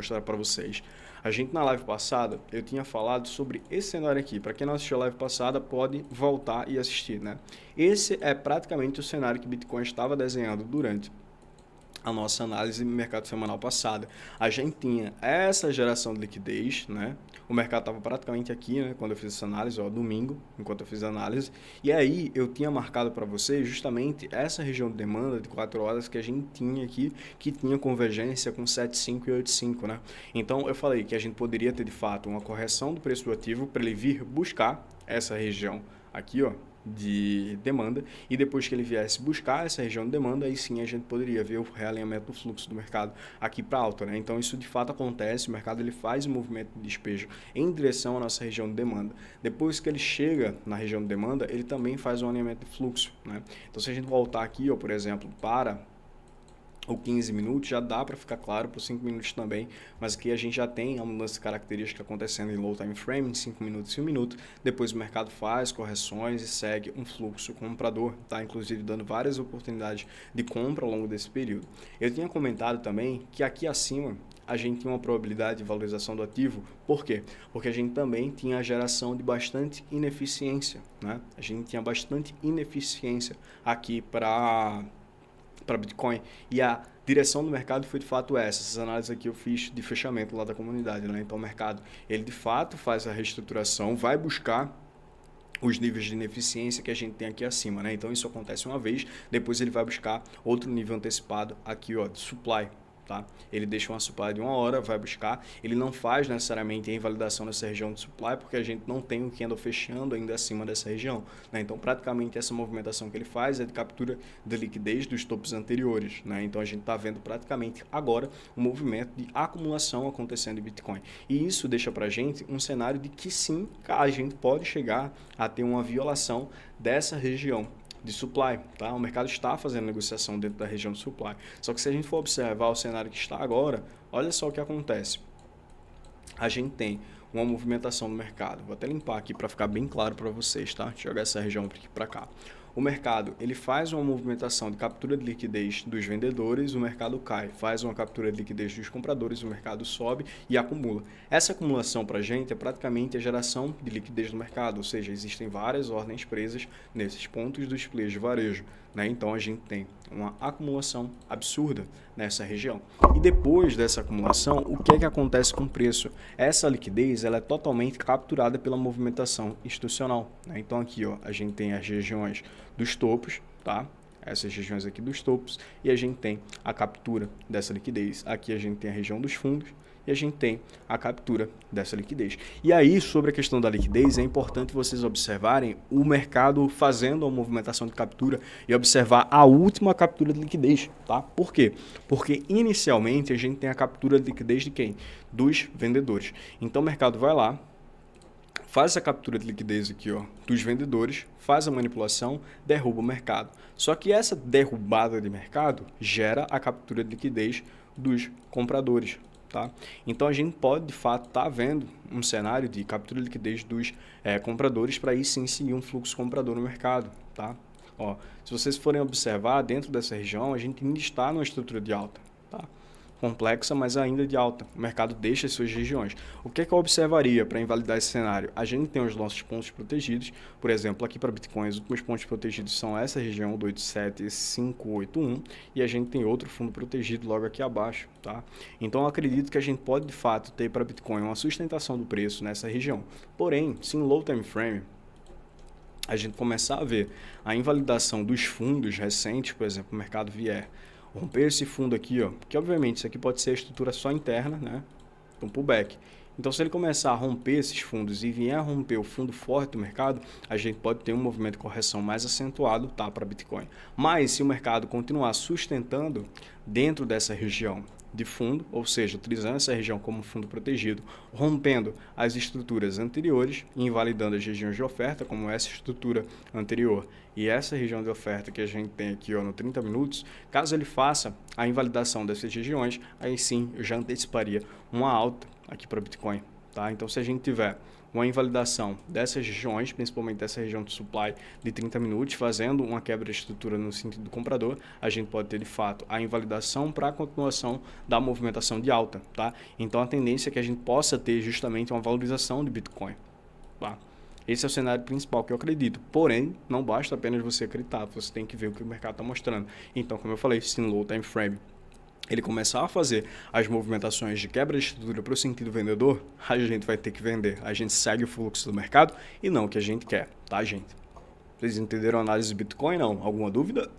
Mostrar para vocês. A gente na live passada, eu tinha falado sobre esse cenário aqui. Para quem não assistiu a live passada, pode voltar e assistir, né? Esse é praticamente o cenário que Bitcoin estava desenhando durante a nossa análise no mercado semanal passada. A gente tinha essa geração de liquidez, né? O mercado estava praticamente aqui, né? Quando eu fiz essa análise, ó, domingo, enquanto eu fiz a análise. E aí eu tinha marcado para vocês justamente essa região de demanda de 4 horas que a gente tinha aqui, que tinha convergência com 7,5 e 8,5, né? Então eu falei que a gente poderia ter de fato uma correção do preço do ativo para ele vir buscar essa região aqui, ó, de demanda, e depois que ele viesse buscar essa região de demanda, aí sim a gente poderia ver o realinhamento do fluxo do mercado aqui para alta, né? Então isso de fato acontece, o mercado ele faz um movimento de despejo em direção à nossa região de demanda. Depois que ele chega na região de demanda, ele também faz um alinhamento de fluxo, né? Então se a gente voltar aqui, ó, por exemplo, para ou 15 minutos, já dá para ficar claro por 5 minutos também, mas aqui a gente já tem a mudança de característica acontecendo em low time frame, em 5 minutos e 1 minuto, depois o mercado faz correções e segue um fluxo comprador, tá? Inclusive dando várias oportunidades de compra ao longo desse período. Eu tinha comentado também que aqui acima a gente tinha uma probabilidade de valorização do ativo, por quê? Porque a gente também tinha a geração de bastante ineficiência, né? A gente tinha bastante ineficiência aqui para Bitcoin, e a direção do mercado foi de fato essas análises aqui eu fiz de fechamento lá da comunidade, né? Então o mercado, ele de fato faz a reestruturação, vai buscar os níveis de ineficiência que a gente tem aqui acima, né? Então isso acontece uma vez, depois ele vai buscar outro nível antecipado aqui, ó, de supply. Tá? Ele deixa uma supply de 1 hora, vai buscar, ele não faz necessariamente a invalidação dessa região de supply, porque a gente não tem o candle fechando ainda acima dessa região, né? Então praticamente essa movimentação que ele faz é de captura de liquidez dos topos anteriores, né? Então a gente está vendo praticamente agora um movimento de acumulação acontecendo em Bitcoin, e isso deixa para a gente um cenário de que sim, a gente pode chegar a ter uma violação dessa região de supply, tá? O mercado está fazendo negociação dentro da região de supply. Só que se a gente for observar o cenário que está agora, olha só o que acontece. A gente tem uma movimentação no mercado. Vou até limpar aqui para ficar bem claro para vocês, tá? Deixa eu jogar essa região aqui para cá. O mercado, ele faz uma movimentação de captura de liquidez dos vendedores, o mercado cai. Faz uma captura de liquidez dos compradores, o mercado sobe e acumula. Essa acumulação para a gente é praticamente a geração de liquidez no mercado, ou seja, existem várias ordens presas nesses pontos dos players de varejo, né? Então a gente tem uma acumulação absurda nessa região. E depois dessa acumulação, o que é que acontece com o preço? Essa liquidez ela é totalmente capturada pela movimentação institucional, né? Então aqui, ó, a gente tem as regiões dos topos, tá? Essas regiões aqui dos topos, e a gente tem a captura dessa liquidez. Aqui a gente tem a região dos fundos e a gente tem a captura dessa liquidez. E aí, sobre a questão da liquidez, é importante vocês observarem o mercado fazendo a movimentação de captura e observar a última captura de liquidez, tá? Por quê? Porque inicialmente a gente tem a captura de liquidez de quem? Dos vendedores. Então o mercado vai lá, faz essa captura de liquidez aqui, ó, dos vendedores, faz a manipulação, derruba o mercado. Só que essa derrubada de mercado gera a captura de liquidez dos compradores, tá? Então a gente pode de fato estar vendo um cenário de captura de liquidez dos compradores para aí sim seguir um fluxo comprador no mercado, tá? Ó, se vocês forem observar dentro dessa região, a gente ainda está numa estrutura de alta, tá? Complexa, mas ainda de alta. O mercado deixa as suas regiões. O que é que eu observaria para invalidar esse cenário? A gente tem os nossos pontos protegidos. Por exemplo, aqui para Bitcoin, os últimos pontos protegidos são essa região do 87581 e a gente tem outro fundo protegido logo aqui abaixo, tá? Então, eu acredito que a gente pode, de fato, ter para Bitcoin uma sustentação do preço nessa região. Porém, se em low time frame a gente começar a ver a invalidação dos fundos recentes, por exemplo, o mercado vier romper esse fundo aqui, ó, que obviamente isso aqui pode ser a estrutura só interna, né, um pullback. Então, se ele começar a romper esses fundos e vier a romper o fundo forte do mercado, a gente pode ter um movimento de correção mais acentuado, tá, para Bitcoin. Mas se o mercado continuar sustentando dentro dessa região de fundo, ou seja, utilizando essa região como fundo protegido, rompendo as estruturas anteriores e invalidando as regiões de oferta, como essa estrutura anterior e essa região de oferta que a gente tem aqui, ó, no 30 minutos, caso ele faça a invalidação dessas regiões, aí sim eu já anteciparia uma alta aqui para Bitcoin, tá? Então, se a gente tiver uma invalidação dessas regiões, principalmente dessa região de supply de 30 minutos, fazendo uma quebra de estrutura no sentido do comprador, a gente pode ter, de fato, a invalidação para a continuação da movimentação de alta, tá? Então, a tendência é que a gente possa ter justamente uma valorização de Bitcoin, tá? Esse é o cenário principal que eu acredito. Porém, não basta apenas você acreditar, você tem que ver o que o mercado está mostrando. Então, como eu falei, se no low time frame ele começar a fazer as movimentações de quebra de estrutura para o sentido vendedor, a gente vai ter que vender. A gente segue o fluxo do mercado e não o que a gente quer, tá, gente? Vocês entenderam a análise do Bitcoin? Não? Alguma dúvida?